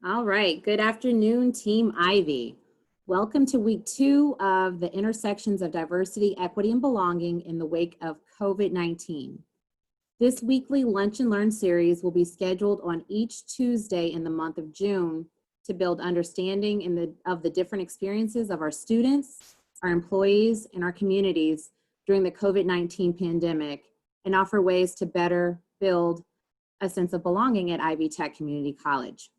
All right, good afternoon, Team Ivy. Welcome to week 2 of the intersections of diversity, equity, and belonging in the wake of COVID-19. This weekly Lunch and Learn series will be scheduled on each Tuesday in the month of June to build understanding of the different experiences of our students, our employees, and our communities during the COVID-19 pandemic and offer ways to better build a sense of belonging at Ivy Tech Community College.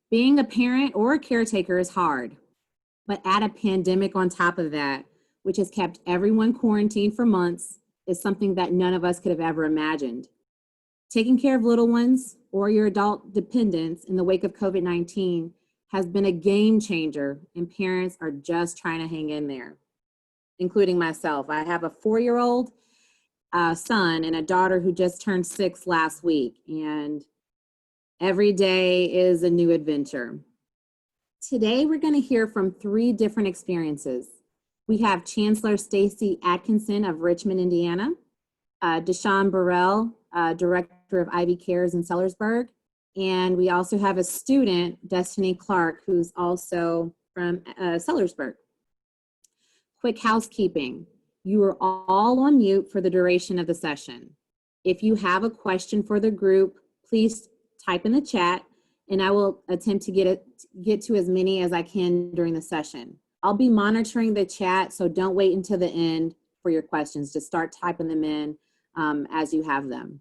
Being a parent or a caretaker is hard, but add a pandemic on top of that, which has kept everyone quarantined for months, is something that none of us could have ever imagined. Taking care of little ones or your adult dependents in the wake of COVID-19 has been a game changer, and parents are just trying to hang in there, including myself. I have a 4-year-old son and a daughter who just turned 6 last week, and every day is a new adventure. Today, we're going to hear from 3 different experiences. We have Chancellor Stacy Atkinson of Richmond, Indiana, Deshawn Burrell, Director of Ivy Cares in Sellersburg, and we also have a student, Destiny Clark, who's also from Sellersburg. Quick housekeeping. You are all on mute for the duration of the session. If you have a question for the group, please type in the chat, and I will attempt to get to as many as I can during the session. I'll be monitoring the chat, so don't wait until the end for your questions. Just start typing them in as you have them.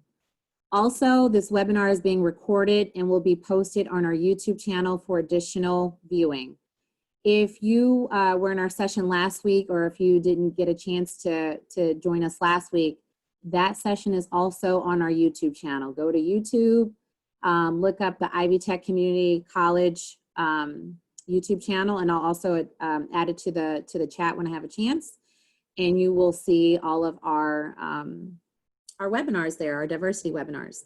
Also, this webinar is being recorded and will be posted on our YouTube channel for additional viewing. If you were in our session last week, or if you didn't get a chance to join us last week, that session is also on our YouTube channel. Go to YouTube. Look up the Ivy Tech Community College YouTube channel, and I'll also add it to the chat when I have a chance. And you will see all of our webinars there, our diversity webinars.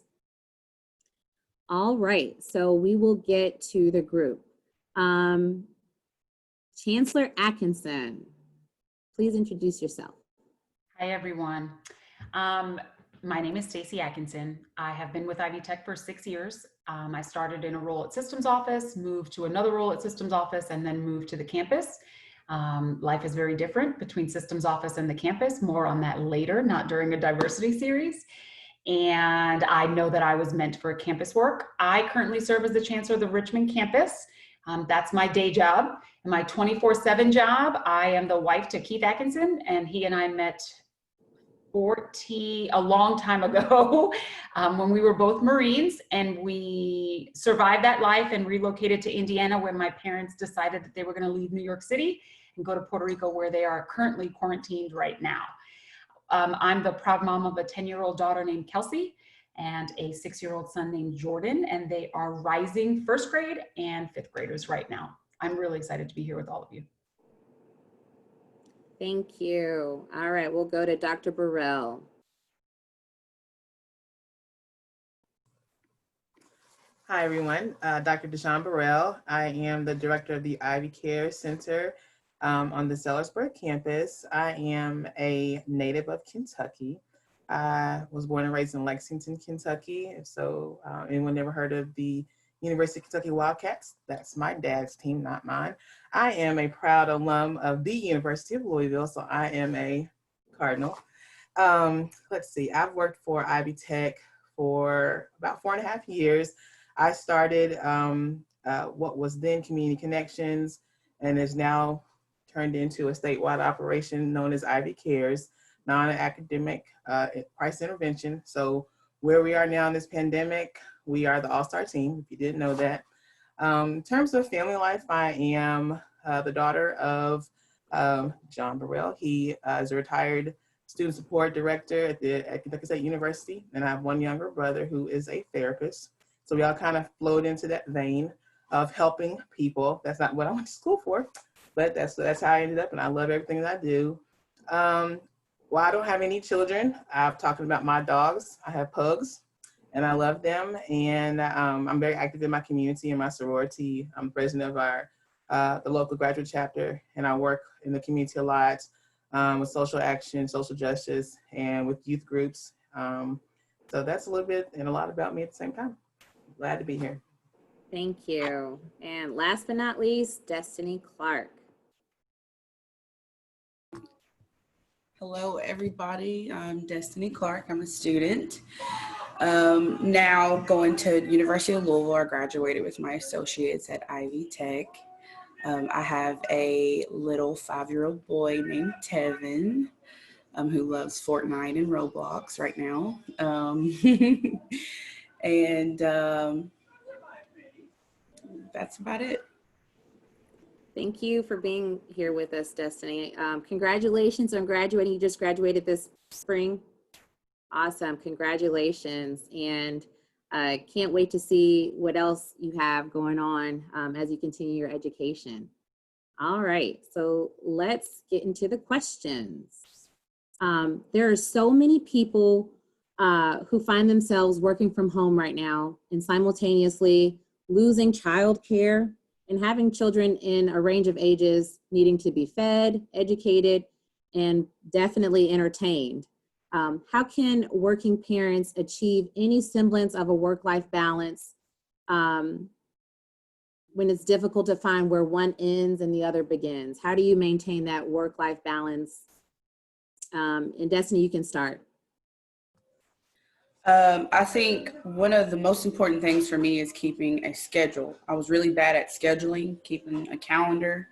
All right, so we will get to the group. Chancellor Atkinson, please introduce yourself. Hi, everyone. My name is Stacy Atkinson. I have been with Ivy Tech for 6 years. I started in a role at systems office, moved to another role at systems office, and then moved to the campus. Life is very different between systems office and the campus. More on that later, not during a diversity series. And I know that I was meant for campus work. I currently serve as the chancellor of the Richmond campus. That's my day job. In my 24/7 job, I am the wife to Keith Atkinson, and he and I met a long time ago when we were both Marines, and we survived that life and relocated to Indiana when my parents decided that they were going to leave New York City and go to Puerto Rico, where they are currently quarantined right now. I'm the proud mom of a 10-year-old daughter named Kelsey and a 6-year-old son named Jordan, and they are rising 1st grade and 5th graders right now. I'm really excited to be here with all of you. Thank you. All right, we'll go to Dr. Burrell. Hi, everyone. Dr. Deshawn Burrell. I am the director of the Ivy Care Center on the Sellersburg campus. I am a native of Kentucky. I was born and raised in Lexington, Kentucky. So anyone ever heard of the University of Kentucky Wildcats? That's my dad's team, not mine. I am a proud alum of the University of Louisville, so I am a Cardinal. Let's see, I've worked for Ivy Tech for about 4.5 years. I started what was then Community Connections and is now turned into a statewide operation known as Ivy Cares, non-academic crisis intervention. So where we are now in this pandemic, we are the all-star team, if you didn't know that. In terms of family life, I am the daughter of John Burrell. He is a retired student support director at Kentucky State University, and I have one younger brother who is a therapist. So we all kind of flowed into that vein of helping people. That's not what I went to school for, but that's how I ended up, and I love everything that I do. Well, I don't have any children. I'm talking about my dogs. I have pugs, and I love them. And I'm very active in my community and my sorority. I'm president of the local graduate chapter, and I work in the community a lot with social action, social justice, and with youth groups. So that's a little bit and a lot about me at the same time. Glad to be here. Thank you. And last but not least, Destiny Clark. Hello, everybody. I'm Destiny Clark. I'm a student. Now going to University of Louisville. I graduated with my associates at Ivy Tech. I have a little 5-year-old boy named Tevin, who loves Fortnite and Roblox right now. And that's about it. Thank you for being here with us, Destiny. Congratulations on graduating. You just graduated this spring. Awesome. Congratulations. And can't wait to see what else you have going on as you continue your education. All right. So let's get into the questions. There are so many people who find themselves working from home right now and simultaneously losing childcare and having children in a range of ages needing to be fed, educated, and definitely entertained. How can working parents achieve any semblance of a work-life balance when it's difficult to find where one ends and the other begins? How do you maintain that work-life balance? And Destiny, you can start. I think one of the most important things for me is keeping a schedule. I was really bad at scheduling, keeping a calendar,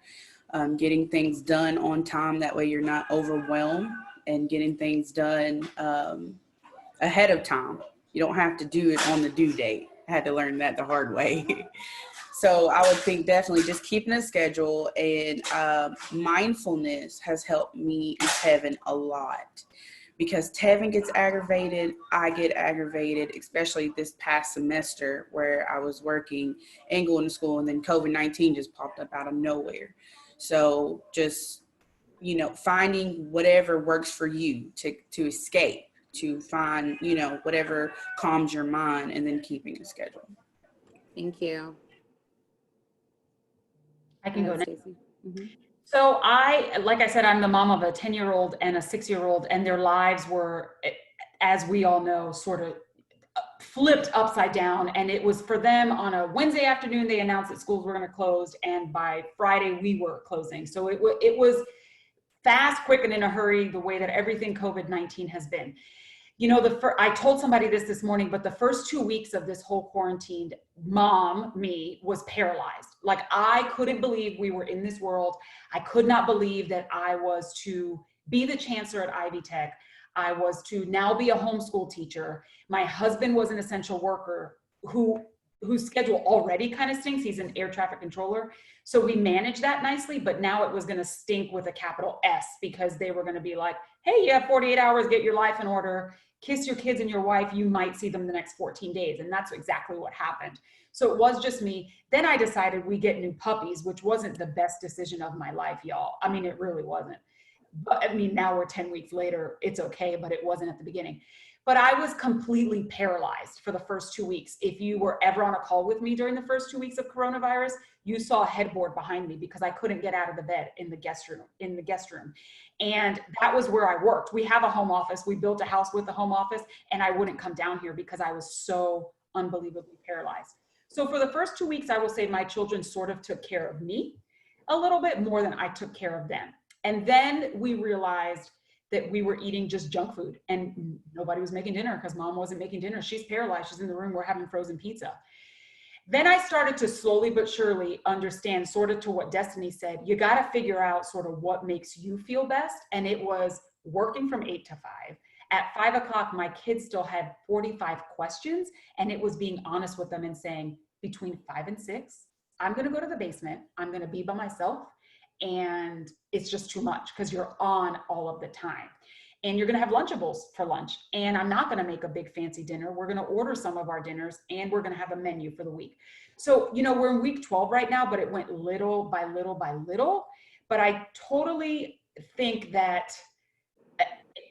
getting things done on time. That way you're not overwhelmed, and getting things done ahead of time. You don't have to do it on the due date. I had to learn that the hard way. So I would think definitely just keeping a schedule, and mindfulness has helped me and Tevin a lot. Because Tevin gets aggravated, I get aggravated, especially this past semester where I was working and going to school, and then COVID-19 just popped up out of nowhere. So just, finding whatever works for you to escape, to find, whatever calms your mind, and then keeping a schedule. Thank you. I can go next. Stacy. Mm-hmm. So like I said, I'm the mom of a 10-year-old and a 6-year-old, and their lives were, as we all know, sort of flipped upside down. And it was for them on a Wednesday afternoon, they announced that schools were going to close. And by Friday, we were closing. So it was fast, quick, and in a hurry, the way that everything COVID-19 has been. I told somebody this morning, but the first 2 weeks of this whole quarantined me was paralyzed. Like, I couldn't believe we were in this world. I could not believe that I was to be the chancellor at Ivy Tech. I was to now be a homeschool teacher. My husband was an essential worker whose schedule already kind of stinks. He's an air traffic controller. So we managed that nicely, but now it was going to stink with a capital S, because they were going to be like, hey, you have 48 hours, get your life in order. Kiss your kids and your wife, you might see them the next 14 days. And that's exactly what happened. So it was just me. Then I decided we get new puppies, which wasn't the best decision of my life, y'all. I mean, it really wasn't. But I mean, now we're 10 weeks later, it's okay, but it wasn't at the beginning. But I was completely paralyzed for the first 2 weeks. If you were ever on a call with me during the first 2 weeks of coronavirus, you saw a headboard behind me because I couldn't get out of the bed in the guest room. And that was where I worked. We have a home office. We built a house with a home office, and I wouldn't come down here because I was so unbelievably paralyzed. So for the first 2 weeks, I will say my children sort of took care of me a little bit more than I took care of them. And then we realized that we were eating just junk food, and nobody was making dinner because mom wasn't making dinner. She's paralyzed. She's in the room. We're having frozen pizza. Then I started to slowly but surely understand, sort of to what Destiny said, you got to figure out sort of what makes you feel best. And it was working from 8 to 5. At 5 o'clock, my kids still had 45 questions, and it was being honest with them and saying, between 5 and 6, I'm going to go to the basement. I'm going to be by myself. And it's just too much because you're on all of the time. And you're going to have Lunchables for lunch. And I'm not going to make a big fancy dinner. We're going to order some of our dinners, and we're going to have a menu for the week. So, we're in week 12 right now, but it went little by little by little. But I totally think that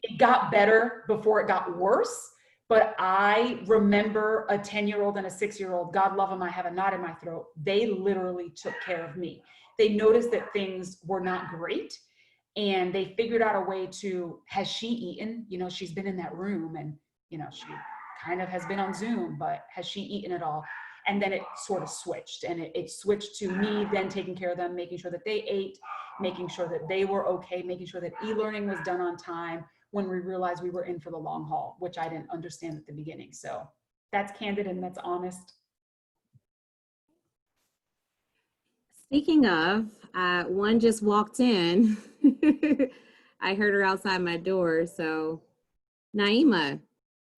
it got better before it got worse. But I remember a 10-year-old and a 6-year-old, God love them, I have a knot in my throat. They literally took care of me. They noticed that things were not great, and they figured out a way to, has she eaten? She's been in that room, and, she kind of has been on Zoom, but has she eaten at all? And then it sort of switched, and it switched to me then taking care of them, making sure that they ate, making sure that they were okay, making sure that e-learning was done on time, when we realized we were in for the long haul, which I didn't understand at the beginning. So that's candid and that's honest. Speaking of, one just walked in. I heard her outside my door. So, Naima,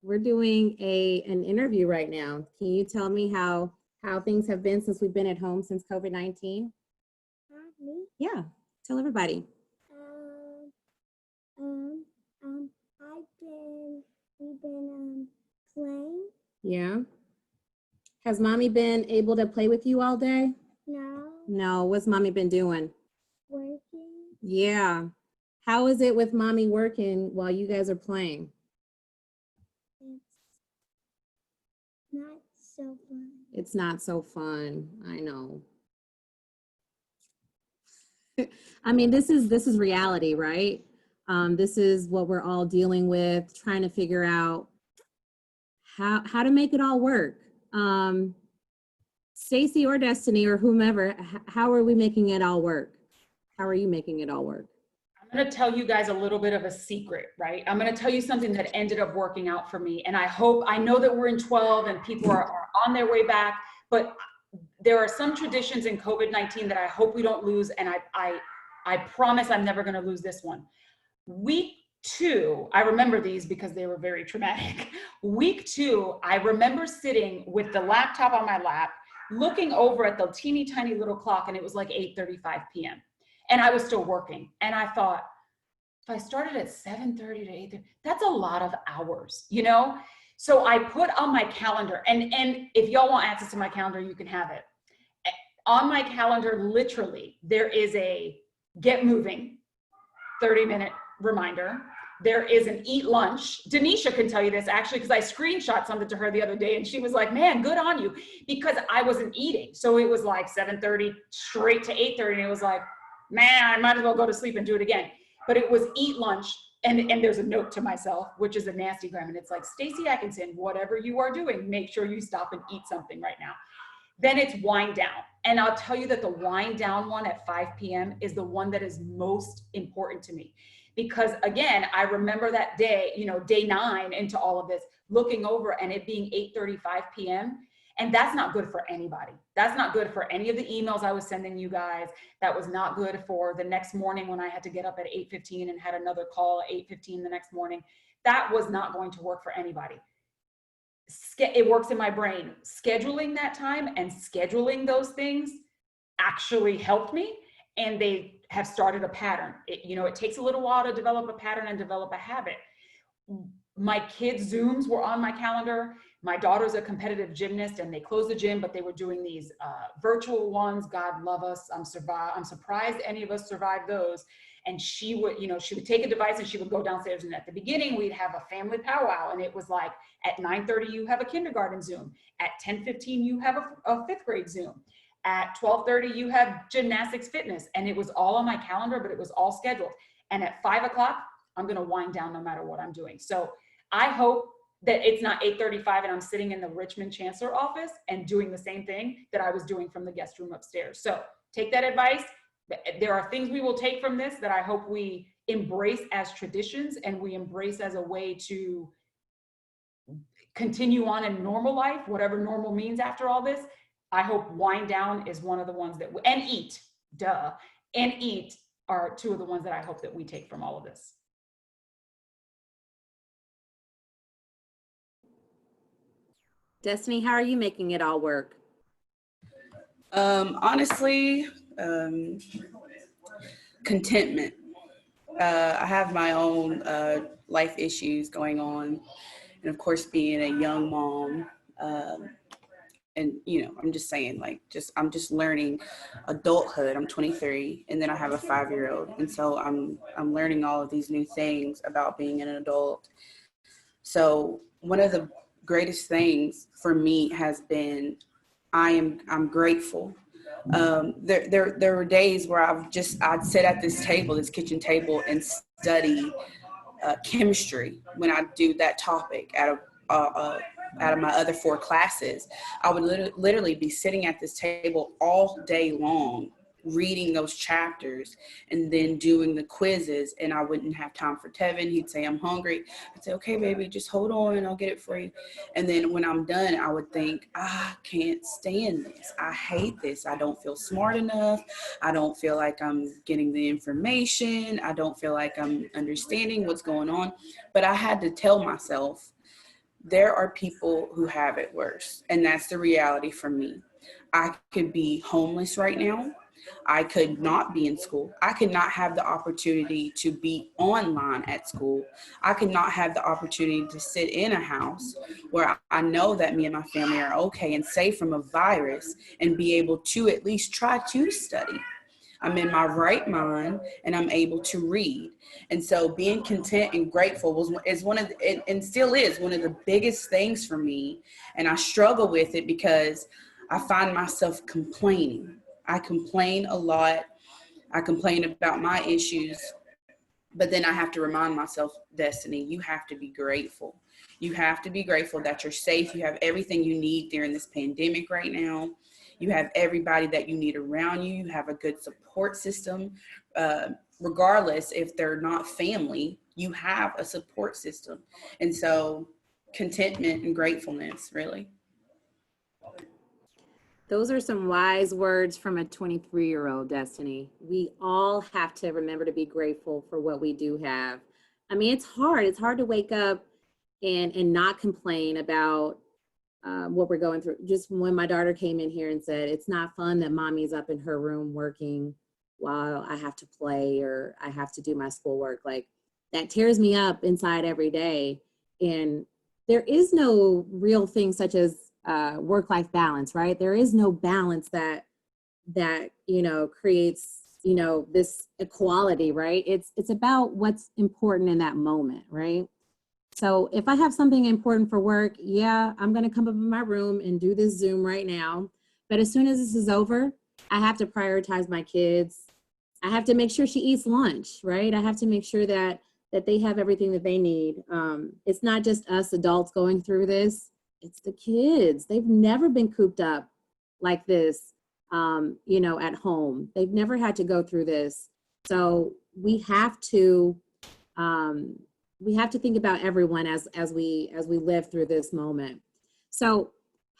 we're doing an interview right now. Can you tell me how things have been since we've been at home since COVID-19? Me? Yeah, tell everybody. We've been playing. Yeah. Has mommy been able to play with you all day? No. No. What's mommy been doing? Working. Yeah. How is it with mommy working while you guys are playing? It's not so fun. It's not so fun. I know. I mean, this is reality, right? This is what we're all dealing with, trying to figure out how to make it all work. Stacy or Destiny or whomever, how are we making it all work? How are you making it all work? I'm going to tell you guys a little bit of a secret, right? I'm going to tell you something that ended up working out for me. And I know that we're in 12 and people are on their way back, but there are some traditions in COVID-19 that I hope we don't lose. And I promise I'm never going to lose this one. Week 2, I remember these because they were very traumatic. Week 2, I remember sitting with the laptop on my lap, looking over at the teeny tiny little clock, and it was like 8:35 p.m. And I was still working. And I thought, if I started at 7:30 to 8:30, that's a lot of hours, you know? So I put on my calendar, and if y'all want access to my calendar, you can have it. On my calendar, literally, there is a get moving, 30-minute reminder. There is an eat lunch. Denisha can tell you this actually, because I screenshot something to her the other day and she was like, man, good on you, because I wasn't eating. So it was like 7:30 straight to 8:30. And it was like, man, I might as well go to sleep and do it again. But it was eat lunch. And there's a note to myself, which is a nasty gram. And it's like, Stacy Atkinson, whatever you are doing, make sure you stop and eat something right now. Then it's wind down. And I'll tell you that the wind down one at 5 p.m. is the one that is most important to me. Because again, I remember that day, you know, day 9 into all of this, looking over and it being 8:35 p.m. And that's not good for anybody. That's not good for any of the emails I was sending you guys. That was not good for the next morning when I had to get up at 8:15 and had another call at 8:15 the next morning. That was not going to work for anybody. It works in my brain. Scheduling that time and scheduling those things actually helped me. And they have started a pattern. It takes a little while to develop a pattern and develop a habit. My kids' Zooms were on my calendar. My daughter's a competitive gymnast and they closed the gym, but they were doing these virtual ones. God love us. I'm surprised any of us survived those. And she would take a device and she would go downstairs. And at the beginning, we'd have a family powwow. And it was like, at 9:30, you have a kindergarten Zoom. At 10:15, you have a 5th grade Zoom. At 12:30, you have gymnastics fitness. And it was all on my calendar, but it was all scheduled. And at 5 o'clock, I'm going to wind down no matter what I'm doing. So I hope that it's not 8:35 and I'm sitting in the Richmond Chancellor office and doing the same thing that I was doing from the guest room upstairs. So take that advice. There are things we will take from this that I hope we embrace as traditions and we embrace as a way to continue on in normal life, whatever normal means after all this. I hope wind down is one of the ones that, and eat, and eat are 2 of the ones that I hope that we take from all of this. Destiny, how are you making it all work? Honestly, contentment. I have my own life issues going on. And of course, being a young mom, and I'm just saying, I'm just learning adulthood. I'm 23, and then I have a 5-year-old, and so I'm learning all of these new things about being an adult. So one of the greatest things for me has been I'm grateful. There were days where I'd sit at this kitchen table, and study chemistry when I do that topic at out of my other 4 classes, I would literally be sitting at this table all day long, reading those chapters and then doing the quizzes, and I wouldn't have time for Tevin. He'd say, I'm hungry. I'd say, okay, baby, just hold on, I'll get it for you. And then when I'm done, I would think, I can't stand this. I hate this. I don't feel smart enough. I don't feel like I'm getting the information. I don't feel like I'm understanding what's going on. But I had to tell myself, there are people who have it worse. And that's the reality for me. I could be homeless right now. I could not be in school. I could not have the opportunity to be online at school. I could not have the opportunity to sit in a house where I know that me and my family are okay and safe from a virus and be able to at least try to study. I'm in my right mind and I'm able to read. And so being content and grateful is one of the, and still is one of the biggest things for me. And I struggle with it because I find myself complaining. I complain a lot. I complain about my issues, but then I have to remind myself, Destiny, you have to be grateful. You have to be grateful that you're safe. You have everything you need during this pandemic right now. You have everybody that you need around you. You have a good support system. Regardless if they're not family, you have a support system. And so contentment and gratefulness, really. Those are some wise words from a 23-year-old, Destiny. We all have to remember to be grateful for what we do have. I mean, it's hard. It's hard to wake up and not complain about what we're going through. Just when my daughter came in here and said, it's not fun that mommy's up in her room working while I have to play or I have to do my schoolwork. Like, that tears me up inside every day. And there is no real thing such as work-life balance, right? There is no balance that creates, this equality, right? It's about what's important in that moment, right? So if I have something important for work, yeah, I'm going to come up in my room and do this Zoom right now. But as soon as this is over, I have to prioritize my kids. I have to make sure she eats lunch, right? I have to make sure that they have everything that they need. It's not just us adults going through this. It's the kids. They've never been cooped up like this, at home. They've never had to go through this. So we have to think about everyone as we live through this moment. So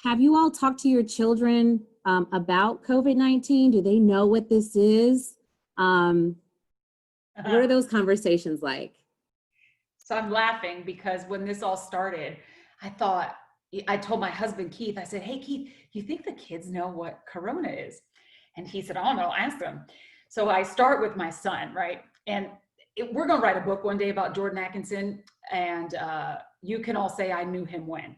have you all talked to your children about COVID-19? Do they know what this is? What are those conversations like? So I'm laughing because when this all started, I told my husband, Keith, I said, hey, Keith, you think the kids know what Corona is? And he said, oh, no, ask them. So I start with my son, right? And we're going to write a book one day about Jordan Atkinson. And you can all say I knew him when.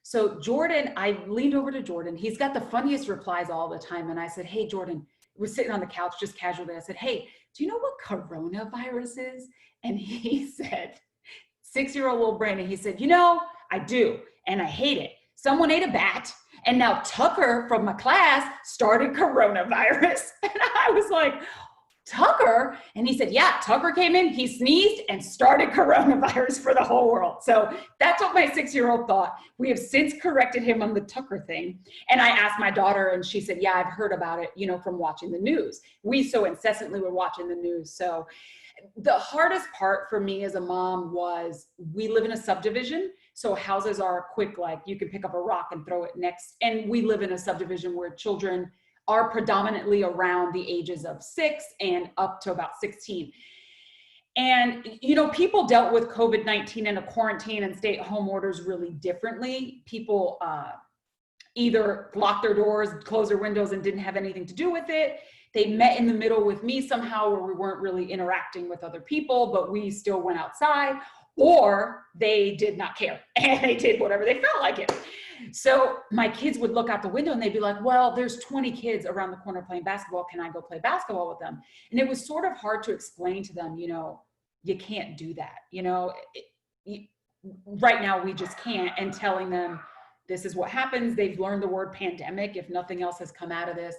So Jordan, I leaned over to Jordan. He's got the funniest replies all the time. And I said, hey, Jordan, we're sitting on the couch just casually. I said, hey, do you know what coronavirus is? And he said, 6-year-old little brain. And he said, I do. And I hate it. Someone ate a bat. And now Tucker from my class started coronavirus. And I was like, Tucker? And he said, yeah, Tucker came in, he sneezed and started coronavirus for the whole world. So that's what my 6-year-old thought. We have since corrected him on the Tucker thing. And I asked my daughter and she said, yeah, I've heard about it, from watching the news. We so incessantly were watching the news. So the hardest part for me as a mom was we live in a subdivision. So houses are quick, like you can pick up a rock and throw it next. And we live in a subdivision where children are predominantly around the ages of 6 and up to about 16. And, people dealt with COVID-19 and a quarantine and stay-at-home orders really differently. People either locked their doors, closed their windows, and didn't have anything to do with it. They met in the middle with me somehow where we weren't really interacting with other people, but we still went outside, or they did not care and they did whatever they felt like it. So my kids would look out the window and they'd be like, well, there's 20 kids around the corner playing basketball. Can I go play basketball with them? And it was sort of hard to explain to them, you can't do that. Right now we just can't. And telling them this is what happens. They've learned the word pandemic, if nothing else has come out of this.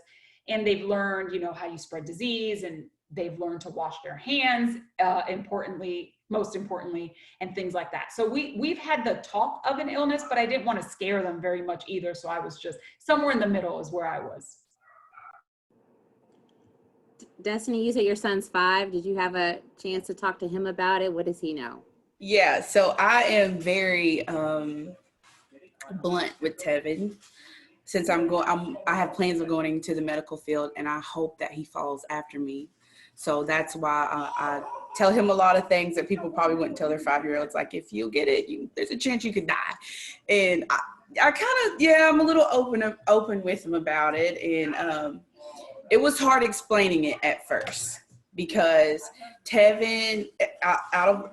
And they've learned, how you spread disease and they've learned to wash their hands, most importantly, and things like that. So we've had the talk of an illness, but I didn't want to scare them very much either. So I was just somewhere in the middle is where I was. Destiny, you said your son's 5. Did you have a chance to talk to him about it? What does he know? Yeah, so I am very blunt with Tevin. Since I have plans of going into the medical field, and I hope that he follows after me. So that's why I tell him a lot of things that people probably wouldn't tell their 5-year-olds. Like, if you get it, there's a chance you could die. And I kind of, I'm a little open with him about it. And it was hard explaining it at first because Tevin, out of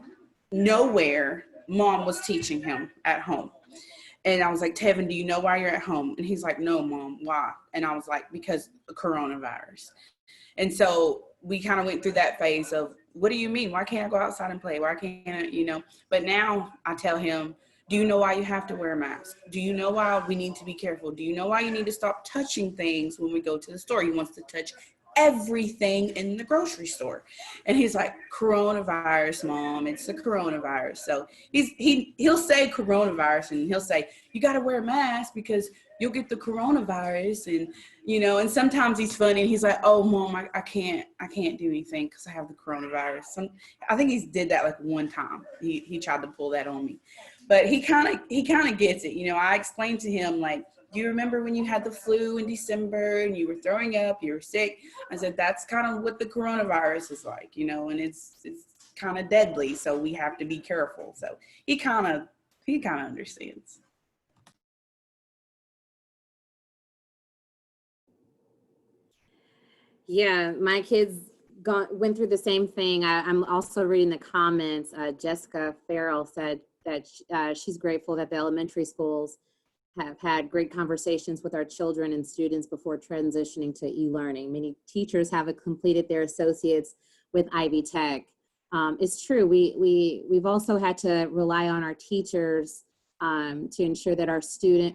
nowhere, mom was teaching him at home. And I was like, Tevin, do you know why you're at home? And he's like, no, Mom, why? And I was like, because of coronavirus. And so we kind of went through that phase of, what do you mean? Why can't I go outside and play? Why can't I, But now I tell him, do you know why you have to wear a mask? Do you know why we need to be careful? Do you know why you need to stop touching things when we go to the store? He wants to touch everything in the grocery store. And he's like, coronavirus, Mom, it's the coronavirus. So he'll say coronavirus, and he'll say, you got to wear a mask because you'll get the coronavirus. And, and sometimes he's funny and he's like, oh, Mom, I can't do anything because I have the coronavirus. I think he's did that like one time. He tried to pull that on me, but he kind of gets it. I explained to him, like, do you remember when you had the flu in December and you were throwing up, you were sick? I said, that's kind of what the coronavirus is like, and it's kind of deadly. So we have to be careful. So he kind of understands. Yeah, my kids went through the same thing. I'm also reading the comments. Jessica Farrell said that she's grateful that the elementary schools have had great conversations with our children and students before transitioning to e-learning. Many teachers have completed their associates with Ivy Tech. It's true, we've also had to rely on our teachers to ensure that our children,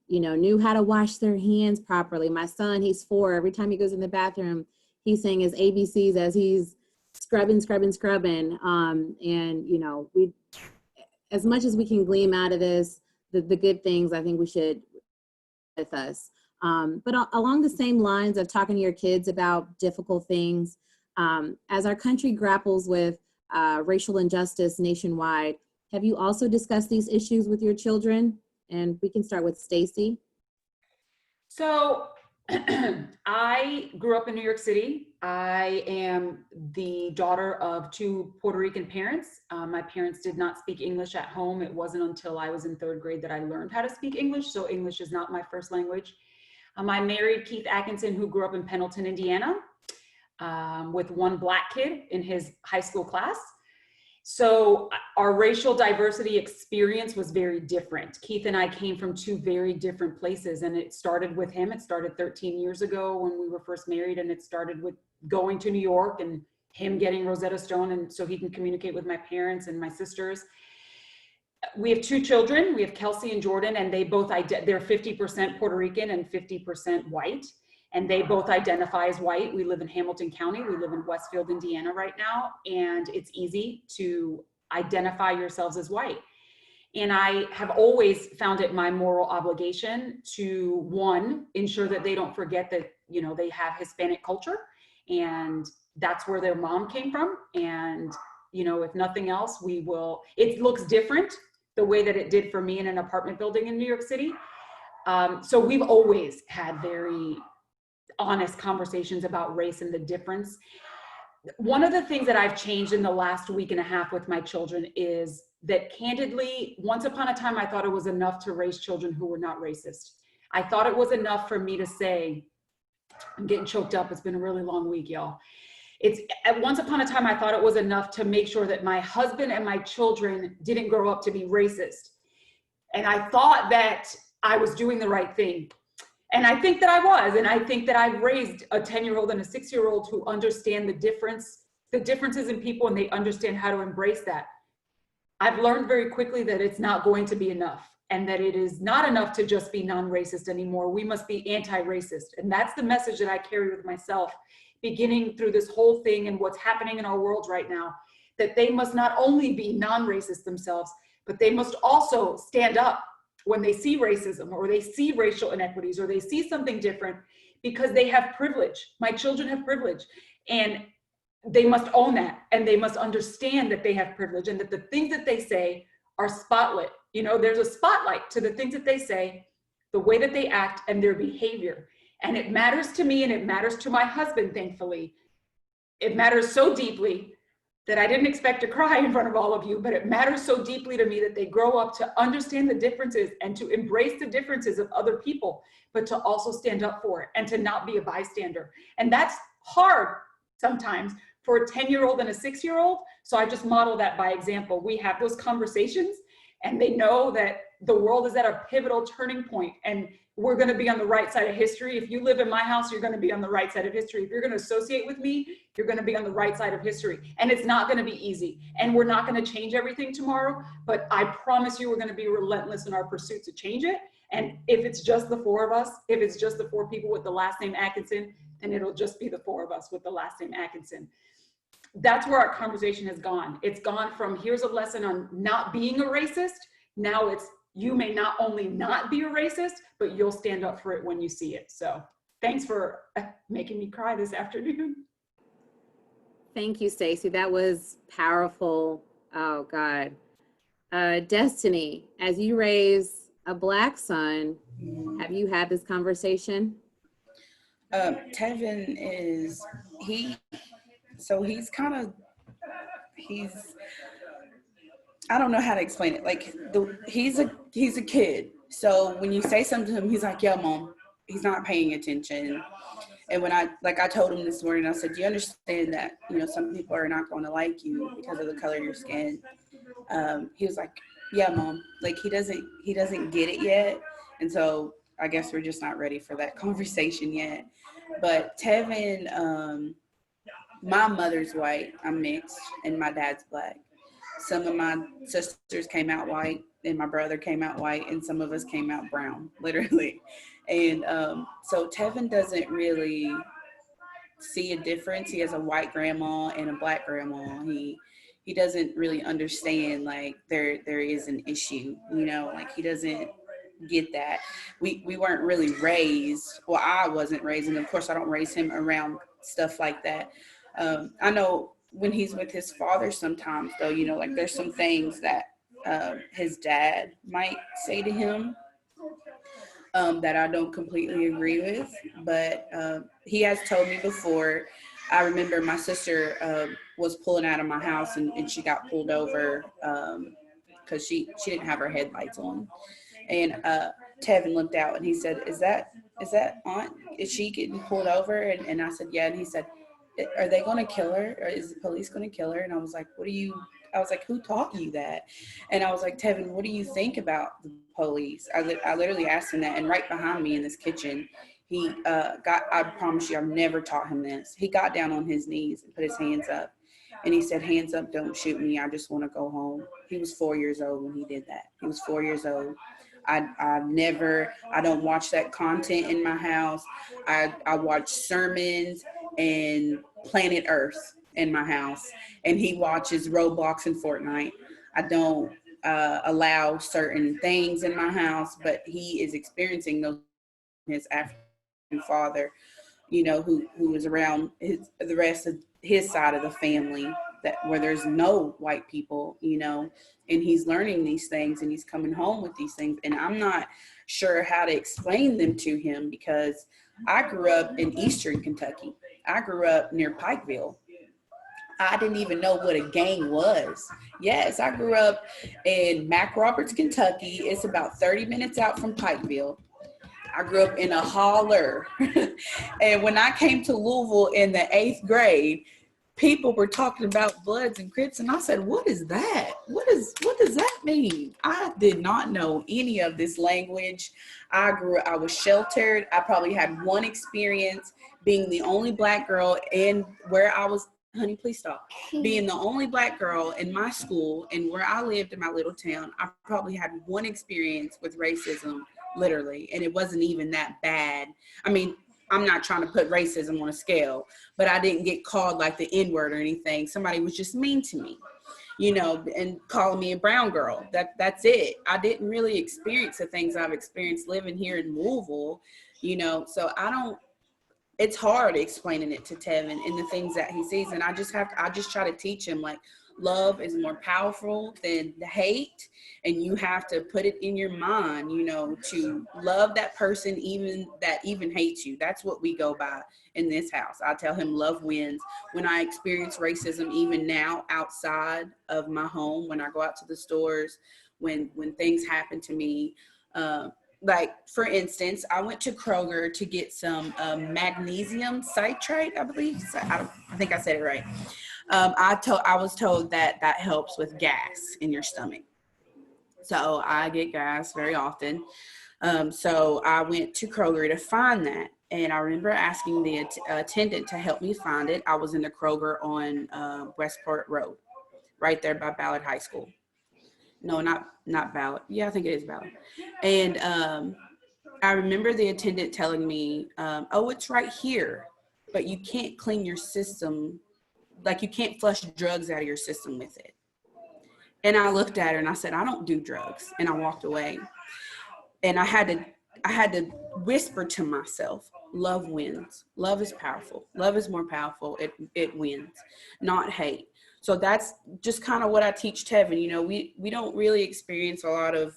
knew how to wash their hands properly. My son, he's 4. Every time he goes in the bathroom, he's saying his ABCs as he's scrubbing. We, as much as we can glean out of this, the good things, I think we should with us. But along the same lines of talking to your kids about difficult things, as our country grapples with racial injustice nationwide, have you also discussed these issues with your children? And we can start with Stacy. So I grew up in New York City. I am the daughter of 2 Puerto Rican parents. My parents did not speak English at home. It wasn't until I was in 3rd grade that I learned how to speak English. So English is not my first language. I married Keith Atkinson, who grew up in Pendleton, Indiana, with 1 Black kid in his high school class. So our racial diversity experience was very different. Keith and I came from 2 very different places, and it started with him. It started 13 years ago when we were first married, and it started with going to New York and him getting Rosetta Stone, and so he can communicate with my parents and my sisters. We have 2 children. We have Kelsey and Jordan, and they're 50% Puerto Rican and 50% white. And they both identify as white. We live in Hamilton County. We live in Westfield, Indiana right now. And it's easy to identify yourselves as white. And I have always found it my moral obligation to, 1, ensure that they don't forget that, they have Hispanic culture. And that's where their mom came from. And, if nothing else, it looks different the way that it did for me in an apartment building in New York City. So we've always had very honest conversations about race and the difference. One of the things that I've changed in the last week and a half with my children is that, candidly, once upon a time, I thought it was enough to raise children who were not racist. I thought it was enough for me to say, I'm getting choked up. It's been a really long week, y'all. Once upon a time, I thought it was enough to make sure that my husband and my children didn't grow up to be racist. And I thought that I was doing the right thing. And I think that I was, and I think that I've raised a 10-year-old and a 6-year-old who understand the differences in people, and they understand how to embrace that. I've learned very quickly that it's not going to be enough. and that it is not enough to just be non-racist anymore. We must be anti-racist. And that's the message that I carry with myself, beginning through this whole thing and what's happening in our world right now, that they must not only be non-racist themselves, but they must also stand up when they see racism or they see racial inequities or they see something different, because they have privilege. My children have privilege, and they must own that, and they must understand that they have privilege and that the things that they say are spotlit. You know, there's a spotlight to the things that they say, the way that they act, and their behavior. And it matters to me, and it matters to my husband, thankfully. It matters so deeply that I didn't expect to cry in front of all of you, but it matters so deeply to me that they grow up to understand the differences and to embrace the differences of other people, but to also stand up for it and to not be a bystander. And that's hard sometimes for a 10-year-old and a 6-year-old. So I just model that by example. We have those conversations, and they know that the world is at a pivotal turning point, and we're going to be on the right side of history. If you live in my house, you're going to be on the right side of history. If you're going to associate with me, you're going to be on the right side of history. And it's not going to be easy. And we're not going to change everything tomorrow, but I promise you we're going to be relentless in our pursuit to change it. And if it's just the 4 of us, if it's just the 4 people with the last name Atkinson, then it'll just be the 4 of us with the last name Atkinson. That's where our conversation has gone. It's gone from here's a lesson on not being a racist. Now it's, you may not only not be a racist, but you'll stand up for it when you see it. So thanks for making me cry this afternoon. Thank you, Stacy. That was powerful. Oh, God. Destiny, as you raise a Black son, have you had this conversation? Tevin is, he's I don't know how to explain it. Like, he's a kid. So when you say something to him, he's like, yeah, Mom. He's not paying attention. And when I told him this morning, I said, do you understand that, you know, some people are not going to like you because of the color of your skin? He was like, yeah, Mom. Like, he doesn't get it yet. And so I guess we're just not ready for that conversation yet. But Tevin, my mother's white, I'm mixed, and my dad's Black. Some of my sisters came out white, and my brother came out white, and some of us came out brown, literally. And so Tevin doesn't really see a difference. He has a white grandma and a Black grandma. He doesn't really understand, like, there is an issue, you know, like, he doesn't get that. We weren't really raised, well, I wasn't raised, and of course I don't raise him around stuff like that. I know when he's with his father sometimes, though, you know, like, there's some things that his dad might say to him that I don't completely agree with, but he has told me before. I remember my sister was pulling out of my house, and she got pulled over because she didn't have her headlights on. And Tevin looked out, and he said, is that Aunt? Is she getting pulled over? And I said, yeah. And he said, are they going to kill her? Or is the police going to kill her? And I was like, I was like, who taught you that? And I was like, Tevin, what do you think about the police? I literally asked him that. And right behind me in this kitchen, he I promise you, I've never taught him this. He got down on his knees and put his hands up. And he said, hands up, don't shoot me. I just want to go home. He was 4 years old when he did that. He was 4 years old. I don't watch that content in my house. I watch sermons and Planet Earth in my house, and he watches Roblox and Fortnite. I don't allow certain things in my house, but he is experiencing those. His African father, you know, who is around the rest of his side of the family, that where there's no white people, you know, and he's learning these things, and he's coming home with these things, and I'm not sure how to explain them to him, because I grew up in Eastern Kentucky. I grew up near Pikeville. I didn't even know what a gang was. Yes, I grew up in Mac Roberts, Kentucky. It's about 30 minutes out from Pikeville. I grew up in a holler. And when I came to Louisville in the 8th grade, people were talking about Bloods and Crips, and I said, what is that? What does that mean? I did not know any of this language. I was sheltered. I probably had one experience being the only Black girl in where I was honey, please stop. Being the only Black girl in my school and where I lived in my little town, I probably had one experience with racism, literally, and it wasn't even that bad. I mean, I'm not trying to put racism on a scale, but I didn't get called like the N-word or anything. Somebody was just mean to me, you know, and calling me a brown girl. That's it. I didn't really experience the things I've experienced living here in Louisville, you know, so it's hard explaining it to Tevin and the things that he sees. And I just try to teach him, like, love is more powerful than the hate. And you have to put it in your mind, you know, to love that person, even hates you. That's what we go by in this house. I tell him love wins. When I experience racism, even now outside of my home, when I go out to the stores, when things happen to me, like, for instance, I went to Kroger to get some magnesium citrate, I believe. I think I said it right. I was told that helps with gas in your stomach. So I get gas very often. So I went to Kroger to find that. And I remember asking the attendant to help me find it. I was in the Kroger on Westport Road, right there by Ballard High School. No, not Ballard. Yeah, I think it is Ballard. And I remember the attendant telling me, oh, it's right here, but you can't clean your system. Like, you can't flush drugs out of your system with it. And I looked at her and I said, I don't do drugs. And I walked away. And I had to whisper to myself, love wins. Love is powerful. Love is more powerful. It wins, not hate. So that's just kind of what I teach Tevin. You know, we don't really experience a lot of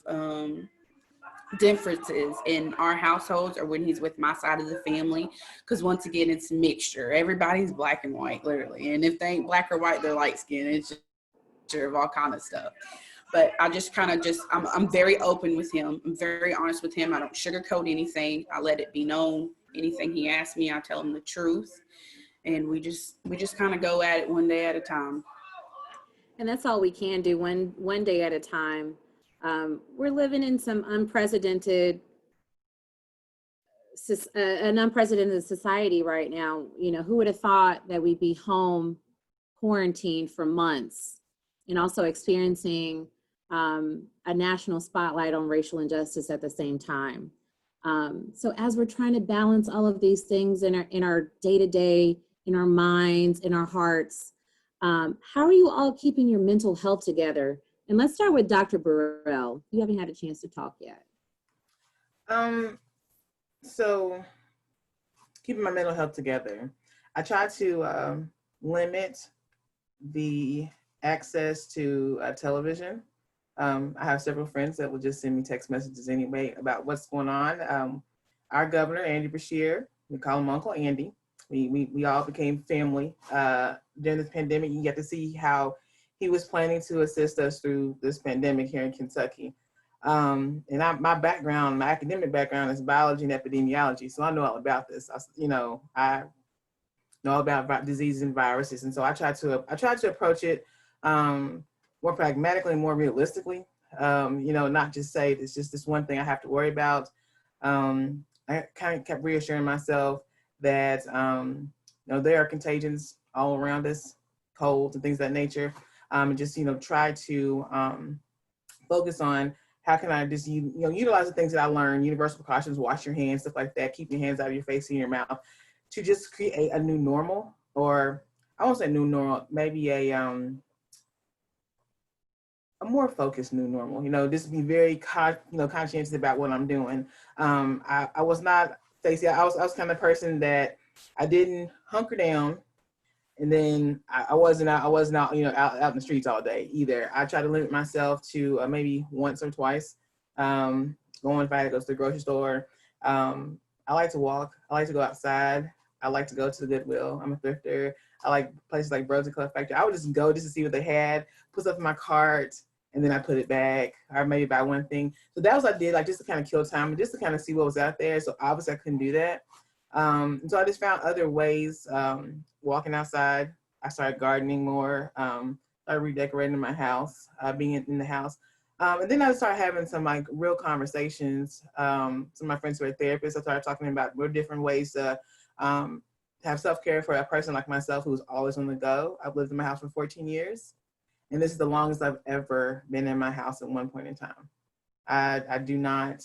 differences in our households or when he's with my side of the family, because once again, it's mixture. Everybody's black and white, literally. And if they ain't black or white, they're light skinned. It's just a mixture of all kind of stuff. But I just kind of I'm very open with him. I'm very honest with him. I don't sugarcoat anything. I let it be known. Anything he asks me, I tell him the truth. And we just kind of go at it one day at a time. And that's all we can do, one day at a time. We're living in some unprecedented society right now. You know, who would have thought that we'd be home quarantined for months and also experiencing a national spotlight on racial injustice at the same time. So as we're trying to balance all of these things in our day-to-day, in our minds, in our hearts, how are you all keeping your mental health together? And let's start with Dr. Burrell. You haven't had a chance to talk yet. So keeping my mental health together, I try to limit the access to television. I have several friends that will just send me text messages anyway about what's going on. Our governor, Andy Beshear, we call him Uncle Andy. We all became family. During this pandemic, you get to see how he was planning to assist us through this pandemic here in Kentucky. And my academic background is biology and epidemiology, so I know all about this. I know about diseases and viruses, and so I try to approach it more pragmatically, more realistically. Not just say it's just this one thing I have to worry about. I kind of kept reassuring myself that there are contagions all around us, colds and things of that nature. And just try to focus on how can I just utilize the things that I learned, universal precautions, wash your hands, stuff like that, keep your hands out of your face and your mouth, to just create a new normal, or I won't say new normal, maybe a more focused new normal. Just be very conscientious about what I'm doing. I was not, Stacy, I was kind of person that I didn't hunker down. And then I wasn't out, out in the streets all day either. I try to limit myself to maybe once or twice, going if I had to go to the grocery store. I like to walk. I like to go outside. I like to go to the Goodwill. I'm a thrifter. I like places like Bros and Club Factory. I would just go just to see what they had, put stuff in my cart, and then I put it back, or maybe buy one thing. So that was what I did, like just to kind of kill time and just to kind of see what was out there. So obviously I couldn't do that. So I just found other ways, walking outside. I started gardening more, started redecorating my house, being in the house. And then I started having some like real conversations. Some of my friends who are therapists, I started talking about real different ways to have self-care for a person like myself who's always on the go. I've lived in my house for 14 years, and this is the longest I've ever been in my house at one point in time. I do not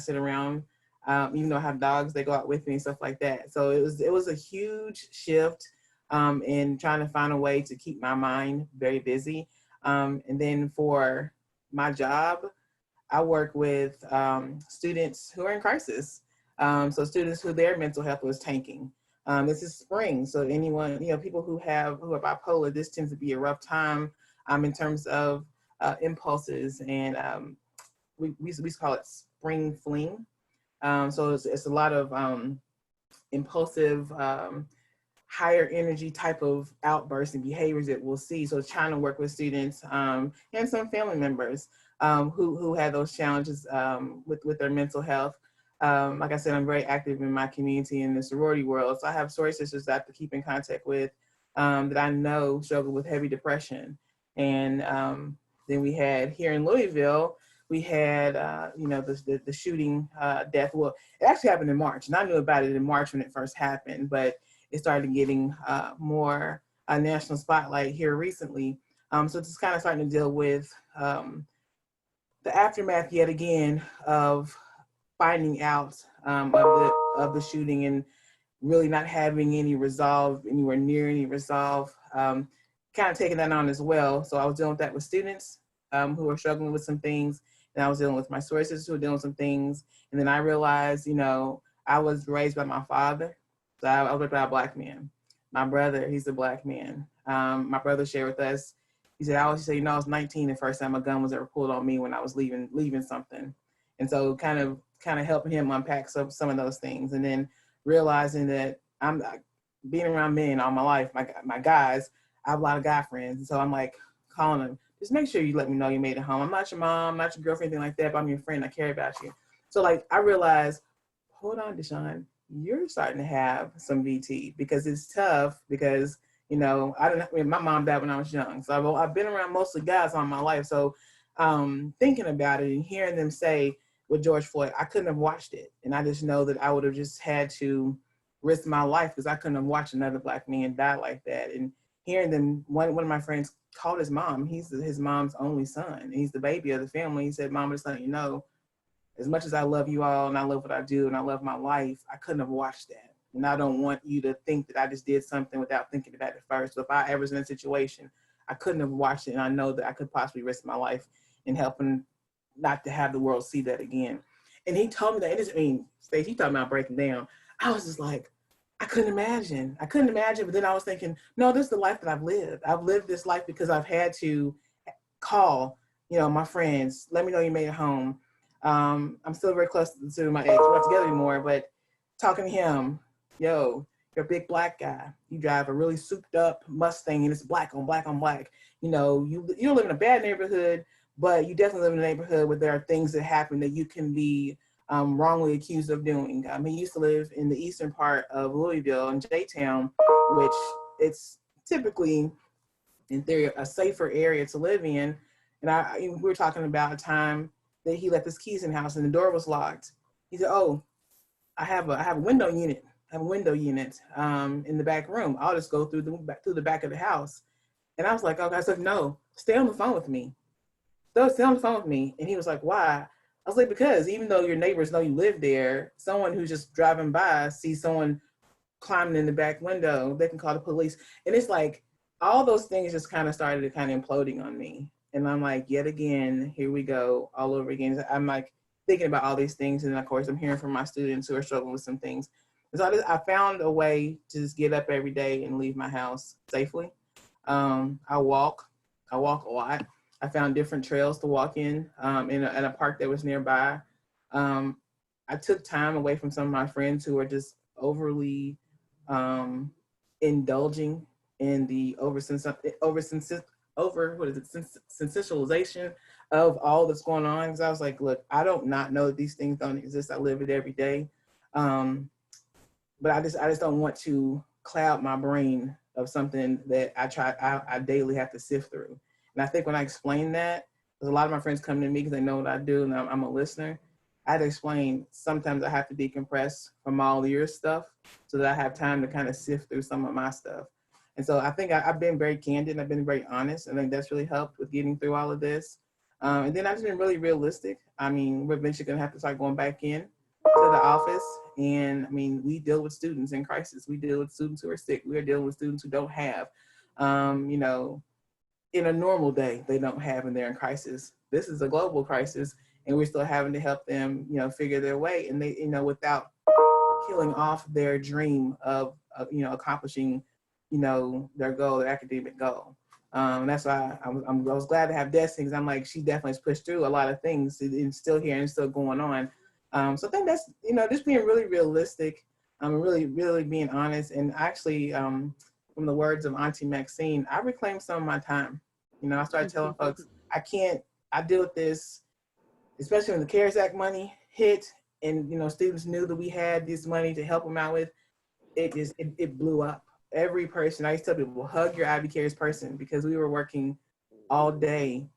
sit around. Even though I have dogs, they go out with me and stuff like that. So it was a huge shift in trying to find a way to keep my mind very busy. And then for my job, I work with students who are in crisis. So students who their mental health was tanking. This is spring, so anyone, people who are bipolar, this tends to be a rough time in terms of impulses, and we call it spring fling. So it's a lot of impulsive, higher energy type of outbursts and behaviors that we'll see. So trying to work with students and some family members who had those challenges with their mental health. Like I said, I'm very active in my community in the sorority world. So I have sorority sisters that I have to keep in contact with that I know struggle with heavy depression. And then we had here in Louisville, we had, the shooting death. Well, it actually happened in March, and I knew about it in March when it first happened, but it started getting more national spotlight here recently. So it's kind of starting to deal with the aftermath yet again of finding out of the shooting and really not having any resolve, anywhere near any resolve, kind of taking that on as well. So I was dealing with that with students who were struggling with some things, and I was dealing with my sources who were dealing with some things. And then I realized, I was raised by my father. So I was raised by a Black man. My brother, he's a Black man. My brother shared with us, he said, I always say, I was 19 the first time a gun was ever pulled on me when I was leaving something. And so kind of helping him unpack some of those things. And then realizing that I'm being around men all my life, my guys, I have a lot of guy friends. And so I'm like calling them, just make sure you let me know you made it home. I'm not your mom, I'm not your girlfriend, anything like that, but I'm your friend, I care about you. So like, I realized, hold on, Deshaun, you're starting to have some VT, because it's tough because, my mom died when I was young. So I've been around mostly guys all my life. So thinking about it and hearing them say with George Floyd, I couldn't have watched it. And I just know that I would have just had to risk my life because I couldn't have watched another Black man die like that. And hearing them, one of my friends called his mom. He's his mom's only son. He's the baby of the family. He said, Mom, just letting you know, as much as I love you all and I love what I do and I love my life, I couldn't have watched that. And I don't want you to think that I just did something without thinking about it first. So if I ever was in a situation, I couldn't have watched it, and I know that I could possibly risk my life in helping not to have the world see that again. And he told me that, Stacey, he talking about breaking down. I was just like, I couldn't imagine, but then I was thinking, no, this is the life that I've lived. I've lived this life because I've had to call, my friends, let me know you made it home. I'm still very close to my ex. We're not together anymore, but talking to him, yo, you're a big Black guy. You drive a really souped up Mustang and it's black on black on black. You don't live in a bad neighborhood, but you definitely live in a neighborhood where there are things that happen that you can be wrongly accused of doing. He used to live in the eastern part of Louisville in J-Town, which it's typically, in theory, a safer area to live in. And we were talking about a time that he left his keys in the house and the door was locked. He said, "Oh, I have a window unit. In the back room. I'll just go through the back of the house." And I was like, "Okay." I said, "No, stay on the phone with me. Stay on the phone with me." And he was like, "Why?" I was like, "Because even though your neighbors know you live there, someone who's just driving by sees someone climbing in the back window, they can call the police." And it's like all those things just kind of started to kind of imploding on me. And I'm like, yet again, here we go all over again. I'm like thinking about all these things. And of course, I'm hearing from my students who are struggling with some things. And so I found a way to just get up every day and leave my house safely. I walk a lot. I found different trails to walk in a park that was nearby. I took time away from some of my friends who were just overly indulging in the sensationalization of all that's going on. Because I was like, look, I don't not know that these things don't exist. I live it every day. But I just don't want to cloud my brain of something that I daily have to sift through. And I think when I explain that, because a lot of my friends come to me because they know what I do and I'm a listener. I had to explain sometimes I have to decompress from all your stuff so that I have time to kind of sift through some of my stuff. And so I think I've been very candid and I've been very honest. I think that's really helped with getting through all of this. And then I've just been really realistic. I mean, we're eventually going to have to start going back in to the office. And I mean, we deal with students in crisis. We deal with students who are sick. We are dealing with students who don't have, you know, in a normal day, they don't have and they're in crisis. This is a global crisis and we're still having to help them, you know, figure their way. And they, you know, without killing off their dream of you know, accomplishing, you know, their goal, their academic goal. That's why I was glad to have Destiny, because I'm like, she definitely has pushed through a lot of things and still here and still going on. So I think that's, you know, just being really realistic, really being honest. And actually, from the words of Auntie Maxine, I reclaimed some of my time. You know, I started telling folks, I deal with this, especially when the CARES Act money hit and, you know, students knew that we had this money to help them out with, it blew up. Every person, I used to tell people, hug your Ivy Cares person, because we were working all day.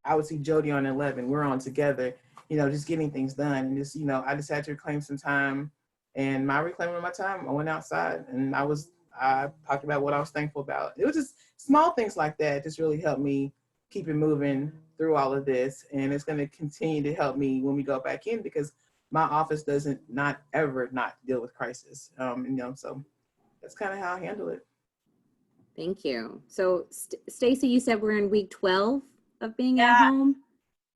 I would see Jody on 11, we're on together, you know, just getting things done. And just, you know, I just had to reclaim some time. And my reclaiming of my time, I went outside and I talked about what I was thankful about. It was just small things like that just really helped me keep it moving through all of this. And it's going to continue to help me when we go back in, because my office doesn't not ever not deal with crisis. You know, so that's kind of how I handle it. Thank you. So Stacy, you said we're in week 12 of being at home.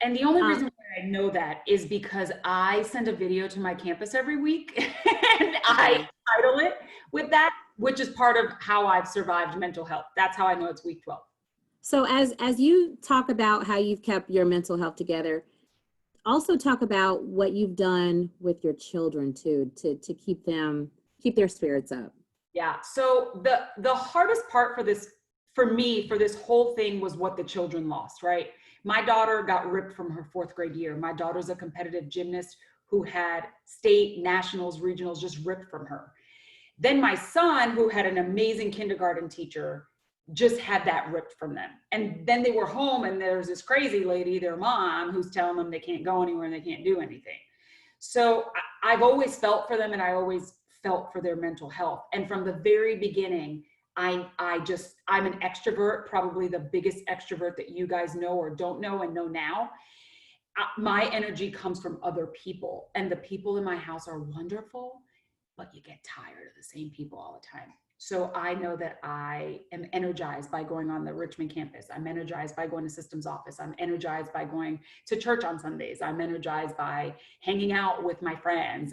And the only reason why I know that is because I send a video to my campus every week and I title it with that, which is part of how I've survived mental health. That's how I know it's week 12. So as you talk about how you've kept your mental health together, also talk about what you've done with your children too, to keep their spirits up. Yeah. So the hardest part for me, for this whole thing was what the children lost, right? My daughter got ripped from her 4th grade year. My daughter's a competitive gymnast who had state, nationals, regionals just ripped from her. Then my son, who had an amazing kindergarten teacher, just had that ripped from them. And then they were home and there's this crazy lady, their mom, who's telling them they can't go anywhere and they can't do anything. So I've always felt for them and I always felt for their mental health. And from the very beginning, I'm an extrovert, probably the biggest extrovert that you guys know or don't know and know now. My energy comes from other people, and the people in my house are wonderful, but you get tired of the same people all the time. So I know that I am energized by going on the Richmond campus. I'm energized by going to systems office. I'm energized by going to church on Sundays. I'm energized by hanging out with my friends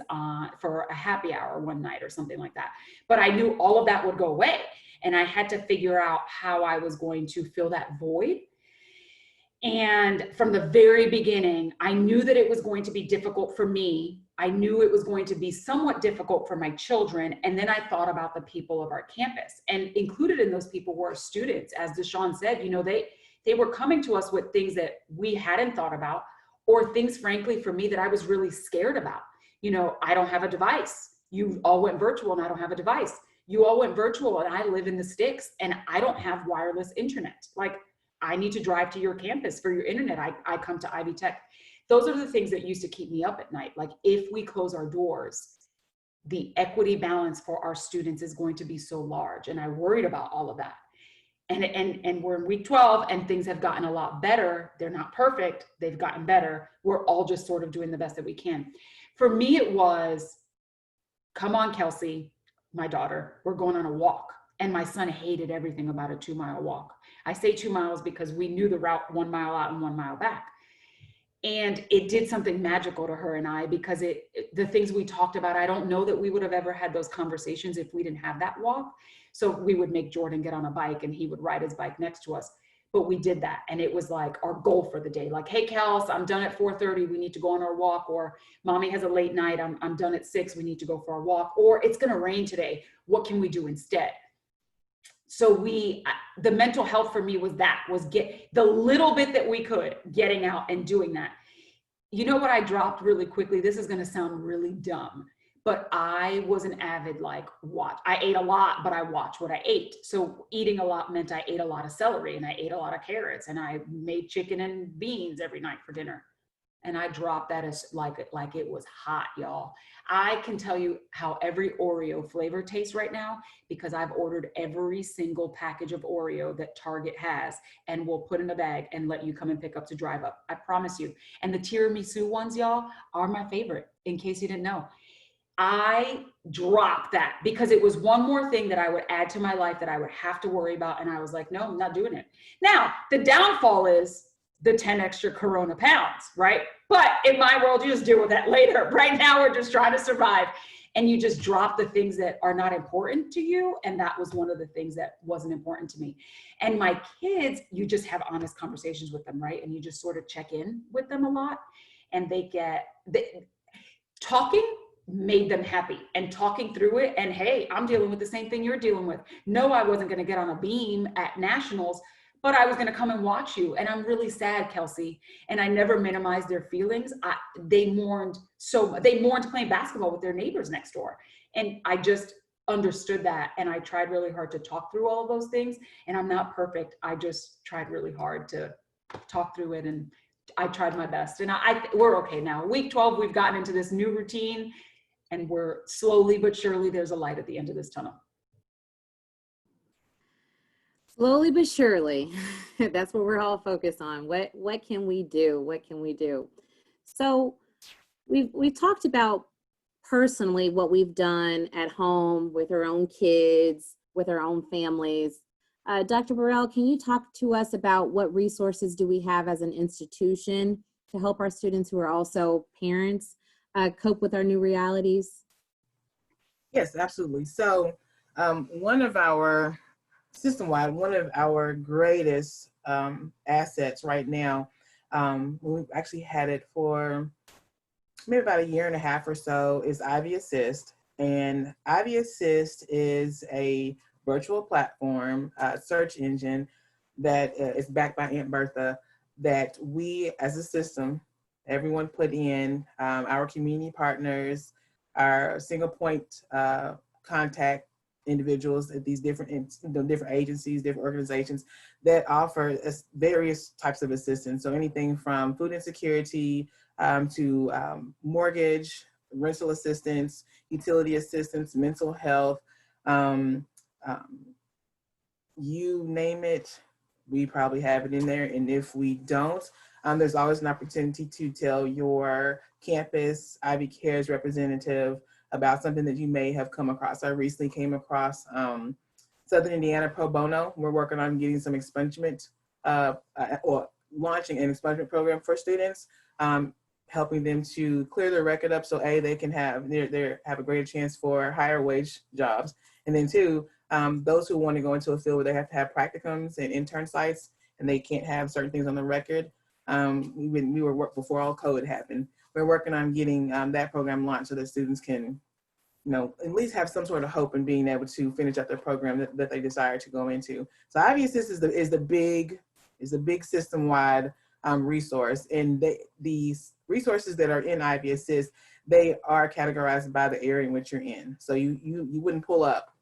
for a happy hour one night or something like that. But I knew all of that would go away. And I had to figure out how I was going to fill that void. And from the very beginning, I knew that it was going to be difficult for me. I knew it was going to be somewhat difficult for my children. And then I thought about the people of our campus, and included in those people were students. As Deshaun said, you know, they were coming to us with things that we hadn't thought about, or things, frankly, for me that I was really scared about. You know, I don't have a device. You all went virtual and I don't have a device. You all went virtual and I live in the sticks and I don't have wireless internet. Like, I need to drive to your campus for your internet. I come to Ivy Tech. Those are the things that used to keep me up at night. Like, if we close our doors, the equity balance for our students is going to be so large. And I worried about all of that. And we're in week 12 and things have gotten a lot better. They're not perfect. They've gotten better. We're all just sort of doing the best that we can. For me, it was, come on, Kelsey, my daughter, we're going on a walk. And my son hated everything about a 2-mile walk. I say 2 miles because we knew the route 1 mile out and 1 mile back. And it did something magical to her and I, because the things we talked about, I don't know that we would have ever had those conversations if we didn't have that walk. So we would make Jordan get on a bike and he would ride his bike next to us. But we did that. And it was like our goal for the day. Like, hey, Kels, I'm done at 4:30. We need to go on our walk. Or mommy has a late night. I'm done at 6. We need to go for our walk. Or it's going to rain today. What can we do instead? So the mental health for me was get the little bit that we could, getting out and doing that. You know what I dropped really quickly? This is going to sound really dumb, but I was an avid, watch. I ate a lot, but I watched what I ate. So eating a lot meant I ate a lot of celery and I ate a lot of carrots and I made chicken and beans every night for dinner. And I dropped that as like it was hot, y'all. I can tell you how every Oreo flavor tastes right now because I've ordered every single package of Oreo that Target has and will put in a bag and let you come and pick up to drive up. I promise you. And the tiramisu ones, y'all, are my favorite, in case you didn't know. I dropped that because it was one more thing that I would add to my life that I would have to worry about. And I was like, no, I'm not doing it. Now, the downfall is the 10 extra Corona pounds, right? But in my world, you just deal with that later. Right now, we're just trying to survive. And you just drop the things that are not important to you. And that was one of the things that wasn't important to me. And my kids, you just have honest conversations with them, right? And you just sort of check in with them a lot. And talking made them happy, and talking through it. And hey, I'm dealing with the same thing you're dealing with. No, I wasn't going to get on a beam at nationals, but I was going to come and watch you. And I'm really sad, Kelsey. And I never minimized their feelings. They mourned playing basketball with their neighbors next door. And I just understood that. And I tried really hard to talk through all of those things. And I'm not perfect. I just tried really hard to talk through it. And I tried my best. And we're okay now. Week 12, we've gotten into this new routine, and we're slowly but surely, there's a light at the end of this tunnel. Slowly but surely. That's what we're all focused on. What can we do? What can we do? So we've talked about personally what we've done at home with our own kids, with our own families. Dr. Burrell, can you talk to us about what resources do we have as an institution to help our students who are also parents cope with our new realities? Yes, absolutely. So one of our greatest assets right now, we've actually had it for maybe about a year and a half or so, is Ivy Assist. And Ivy Assist is a virtual platform, search engine that is backed by Aunt Bertha, that we as a system, everyone put in, our community partners, our single point contact individuals at these different agencies, different organizations that offer us various types of assistance. So anything from food insecurity to mortgage, rental assistance, utility assistance, mental health, you name it, we probably have it in there. And if we don't, there's always an opportunity to tell your campus Ivy Cares representative about something that you may have come across. I recently came across Southern Indiana Pro Bono. We're working on getting some expungement or launching an expungement program for students, helping them to clear their record up so they can have a greater chance for higher wage jobs. And then two, those who want to go into a field where they have to have practicums and intern sites and they can't have certain things on the record. We were before all COVID happened. We're working on getting that program launched so that students can, at least have some sort of hope in being able to finish up their program that they desire to go into. So Ivy Assist is the big system-wide resource, and these resources that are in Ivy Assist, they are categorized by the area in which you're in. So you wouldn't pull up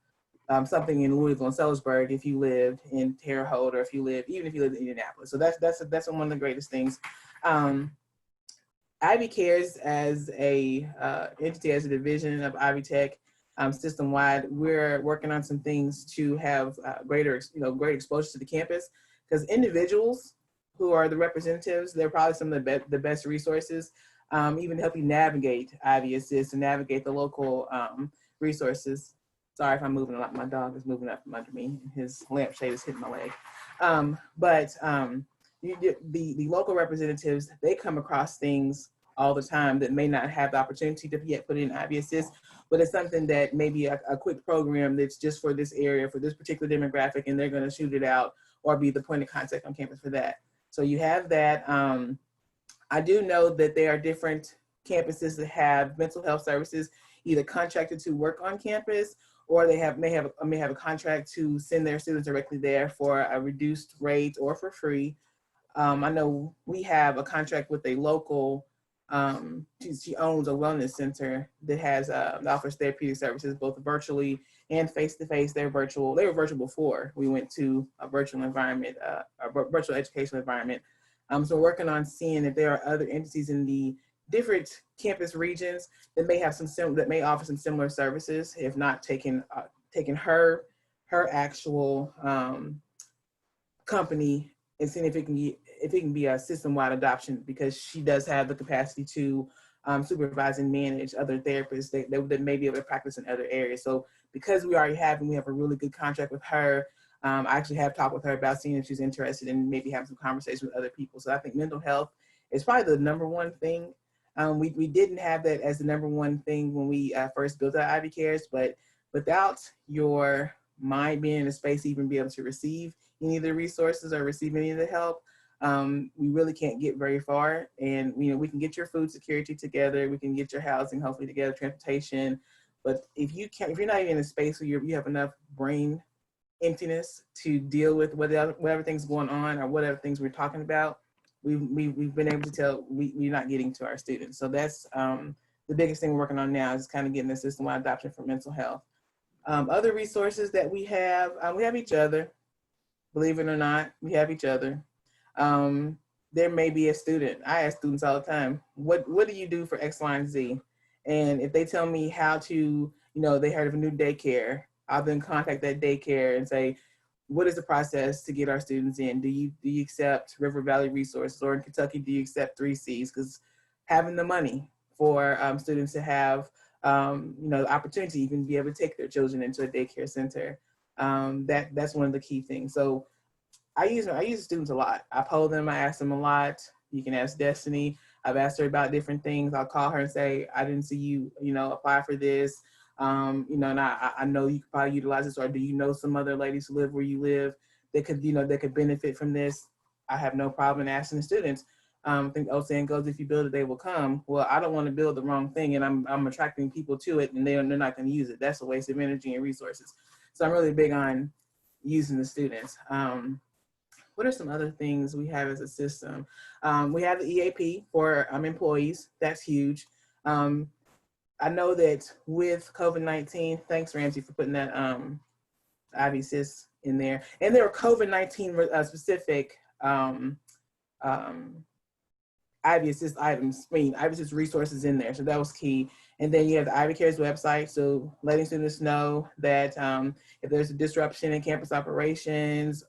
something in Louisville and Sellersburg if you lived in Terre Haute, or even if you lived in Indianapolis. So that's one of the greatest things. Ivy Cares as a entity, as a division of Ivy Tech, system-wide, we're working on some things to have greater exposure to the campus, because individuals who are the representatives, they're probably some of the best resources, even to help you navigate Ivy Assist and navigate the local resources. Sorry if I'm moving a lot. My dog is moving up from under me. His lampshade is hitting my leg. The local representatives, they come across things all the time that may not have the opportunity to yet put in Ivy Assist, but it's something that may be a quick program that's just for this area, for this particular demographic, and they're going to shoot it out or be the point of contact on campus for that. So you have that. I do know that there are different campuses that have mental health services either contracted to work on campus, or they may have a contract to send their students directly there for a reduced rate or for free. I know we have a contract with a local, she owns a wellness center that offers therapeutic services both virtually and face-to-face. They were virtual before we went to a virtual environment, a virtual educational environment. So we're working on seeing if there are other entities in the different campus regions that may have that may offer some similar services, if not taking her actual company and seeing if it can be a system-wide adoption, because she does have the capacity to supervise and manage other therapists that may be able to practice in other areas. So because we have a really good contract with her, I actually have talked with her about seeing if she's interested in maybe having some conversations with other people. So I think mental health is probably the number one thing. We didn't have that as the number one thing when we first built our Ivy Cares, but without your mind being in a space to even be able to receive any of the resources or receive any of the help, we really can't get very far. And we can get your food security together, we can get your housing hopefully together, transportation, but if you're not even in a space where you have enough brain emptiness to deal with whatever things going on or whatever things we're talking about, we've been able to tell we're not getting to our students. So that's the biggest thing we're working on now, is kind of getting the system-wide adoption for mental health. Other resources that we have each other. Believe it or not, we have each other. There may be a student. I ask students all the time, what do you do for X, Y, and Z? And if they tell me how to, they heard of a new daycare, I'll then contact that daycare and say, what is the process to get our students in? Do you accept River Valley Resources, or in Kentucky, do you accept 3Cs? Because having the money for students to have the opportunity to even be able to take their children into a daycare center, that's one of the key things. So I use students a lot. I poll them, I ask them a lot. You can ask Destiny. I've asked her about different things. I'll call her and say, I didn't see you, apply for this. And I know you could probably utilize this, or do you know some other ladies who live where you live that could, that could benefit from this? I have no problem in asking the students. I think old saying goes, if you build it, they will come. Well, I don't want to build the wrong thing, and I'm attracting people to it, and they're not going to use it. That's a waste of energy and resources. So I'm really big on using the students. What are some other things we have as a system? We have the EAP for employees. That's huge. I know that with COVID-19, thanks Ramsey for putting that Ivy Assist in there. And there are COVID-19 specific Ivy Assist items, Ivy Assist resources in there. So that was key. And then you have the Ivy Cares website. So letting students know that if there's a disruption in campus operations,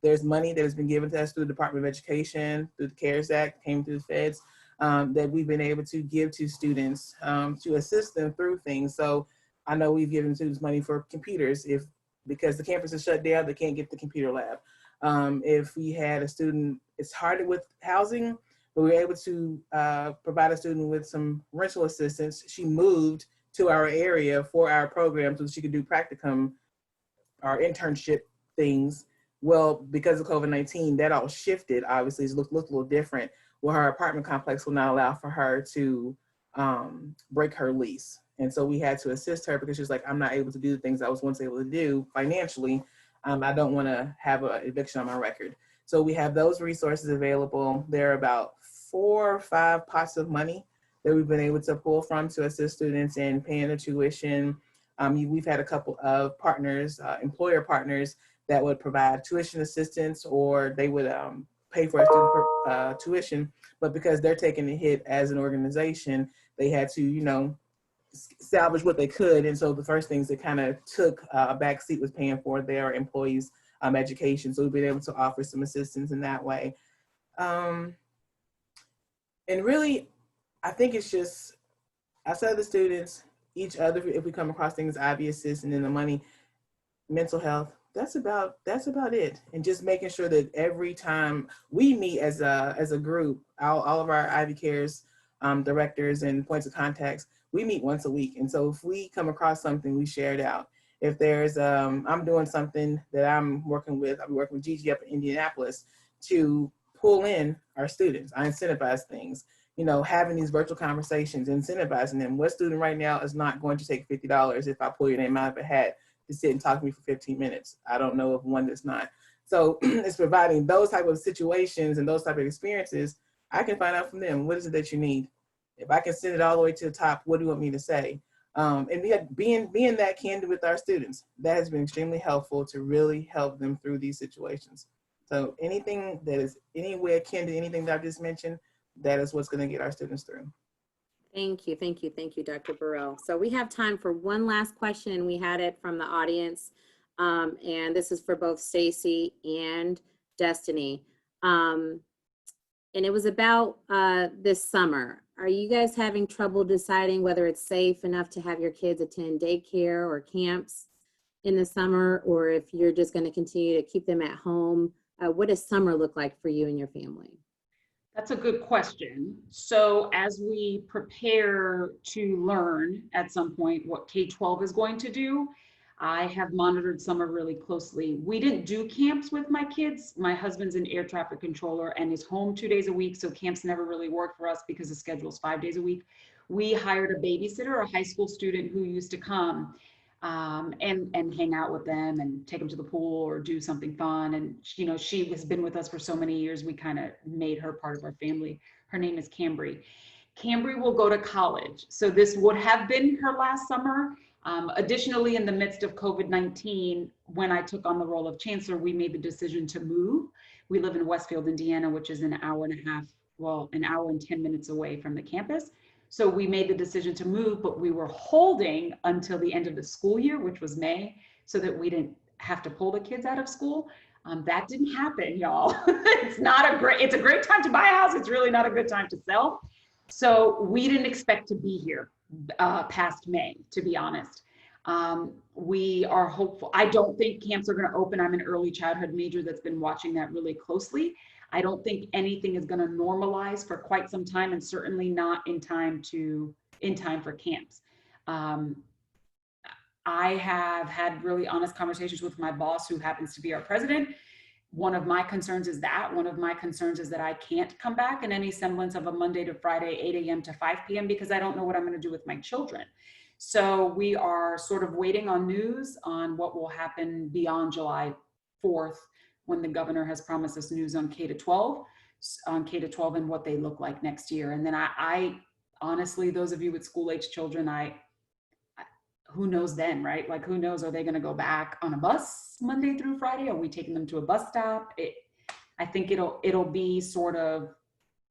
there's money that has been given to us through the Department of Education, through the CARES Act, came through the feds, that we've been able to give to students to assist them through things. So I know we've given students money for computers because the campus is shut down, they can't get the computer lab. If we had a student, it's harder with housing, but we were able to provide a student with some rental assistance. She moved to our area for our program so that she could do practicum or internship things. Well, because of COVID-19, that all shifted. Obviously, it looked a little different. Well, her apartment complex will not allow for her to break her lease. And so we had to assist her because she was like, I'm not able to do the things I was once able to do financially. I don't want to have an eviction on my record. So we have those resources available. There are about 4 or 5 pots of money that we've been able to pull from to assist students in paying their tuition. We've had a couple of partners, employer partners, that would provide tuition assistance, or they would pay for a student tuition, but because they're taking a hit as an organization, they had to, salvage what they could. And so the first things that kind of took a back seat was paying for their employees' education. So we've been able to offer some assistance in that way. And really, I think it's just outside of the students, each other, if we come across things, Ivy Assist, and then the money, mental health, that's about it. And just making sure that every time we meet as a group, all of our Ivy Cares directors and points of contacts, we meet once a week. And so if we come across something, we share it out. If there's, I'm doing something that I'll be working with Gigi up in Indianapolis to pull in our students. I incentivize things, having these virtual conversations, incentivizing them. What student right now is not going to take $50 if I pull your name out of a hat to sit and talk to me for 15 minutes? I don't know of one that's not. So it's providing those type of situations and those type of experiences. I can find out from them, what is it that you need? If I can send it all the way to the top, what do you want me to say? And being that candid with our students, that has been extremely helpful to really help them through these situations. So anything that is anywhere akin to anything that I've just mentioned, that is what's going to get our students through. Thank you, thank you, thank you, Dr. Burrell. So we have time for one last question, and we had it from the audience. And this is for both Stacy and Destiny. And it was about this summer. Are you guys having trouble deciding whether it's safe enough to have your kids attend daycare or camps in the summer, or if you're just going to continue to keep them at home? What does summer look like for you and your family? That's a good question. So as we prepare to learn at some point what K-12 is going to do, I have monitored summer really closely. We didn't do camps with my kids. My husband's an air traffic controller and is home 2 days a week, so camps never really worked for us because the schedule's 5 days a week. We hired a babysitter, a high school student who used to come and hang out with them and take them to the pool or do something fun. And you know, she has been with us for so many years, we kind of made her part of our family. Her name is Cambry. Cambry will go to college. So this would have been her last summer. Additionally, in the midst of COVID-19, when I took on the role of chancellor, we made the decision to move. We live in Westfield, Indiana, which is an hour and a half, well, an hour and 10 minutes away from the campus. So we made the decision to move, but we were holding until the end of the school year, which was May, so that we didn't have to pull the kids out of school. That didn't happen, y'all. It's a great time to buy a house. It's really not a good time to sell. So we didn't expect to be here past May, to be honest. We are hopeful. I don't think camps are going to open. I'm an early childhood major that's been watching that really closely. I don't think anything is going to normalize for quite some time, and certainly not in time for camps. I have had really honest conversations with my boss, who happens to be our president. One of my concerns is that. One of my concerns is that I can't come back in any semblance of a Monday to Friday, 8 a.m. to 5 p.m. because I don't know what I'm going to do with my children. So we are sort of waiting on news on what will happen beyond July 4th, when the governor has promised us news on K-12 and what they look like next year. And then I honestly, those of you with school-age children, who knows then, right? Like, who knows, are they going to go back on a bus Monday through Friday? Are we taking them to a bus stop? I think it'll be sort of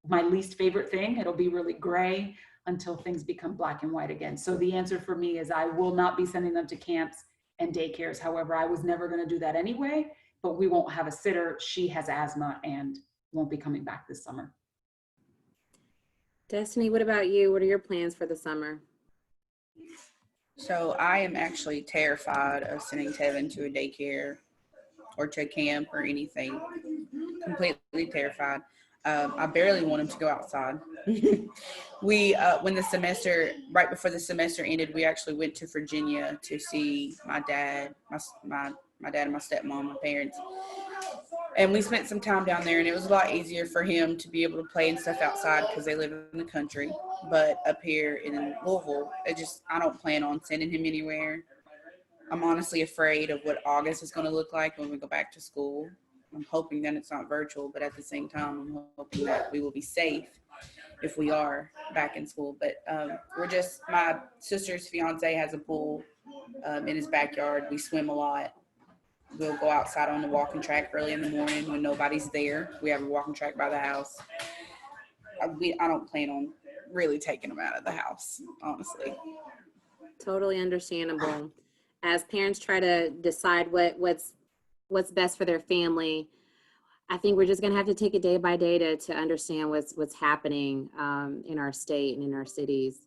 my least favorite thing. It'll be really gray until things become black and white again. So the answer for me is I will not be sending them to camps and daycares. However, I was never going to do that anyway, but we won't have a sitter. She has asthma and won't be coming back this summer. Destiny, what about you? What are your plans for the summer? So I am actually terrified of sending Tevin to a daycare or to a camp or anything. Completely terrified. I barely want him to go outside. When the semester, right before the semester ended, we actually went to Virginia to see my dad, my dad and my stepmom, my parents. And we spent some time down there, and it was a lot easier for him to be able to play and stuff outside because they live in the country. But up here in Louisville, I don't plan on sending him anywhere. I'm honestly afraid of what August is going to look like when we go back to school. I'm hoping that it's not virtual, but at the same time, I'm hoping that we will be safe if we are back in school. But my sister's fiance has a pool in his backyard. We swim a lot. We'll go outside on the walking track early in the morning when nobody's there. We have a walking track by the house. I don't plan on really taking them out of the house, honestly. Totally understandable. As parents try to decide what's best for their family, I think we're just going to have to take it day by day to understand what's happening in our state and in our cities.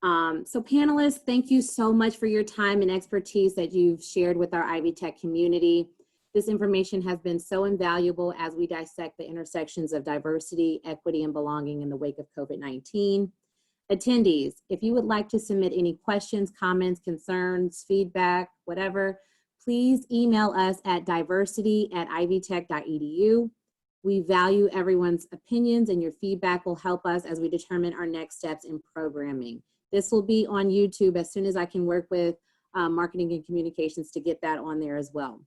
So panelists, thank you so much for your time and expertise that you've shared with our Ivy Tech community. This information has been so invaluable as we dissect the intersections of diversity, equity, and belonging in the wake of COVID-19. Attendees, if you would like to submit any questions, comments, concerns, feedback, whatever, please email us at diversity@ivytech.edu. We value everyone's opinions, and your feedback will help us as we determine our next steps in programming. This will be on YouTube as soon as I can work with marketing and communications to get that on there as well.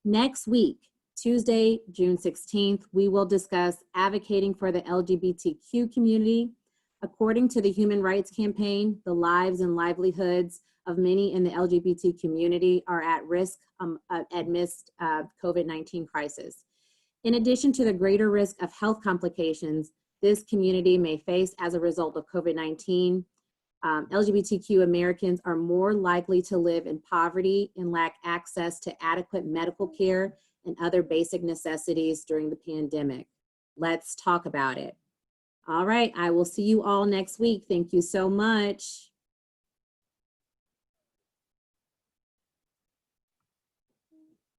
Next week, Tuesday, June 16th, we will discuss advocating for the LGBTQ community. According to the Human Rights Campaign, the lives and livelihoods of many in the LGBT community are at risk amidst COVID-19 crisis. In addition to the greater risk of health complications this community may face as a result of COVID-19, LGBTQ Americans are more likely to live in poverty and lack access to adequate medical care and other basic necessities during the pandemic. Let's talk about it. All right, I will see you all next week. Thank you so much.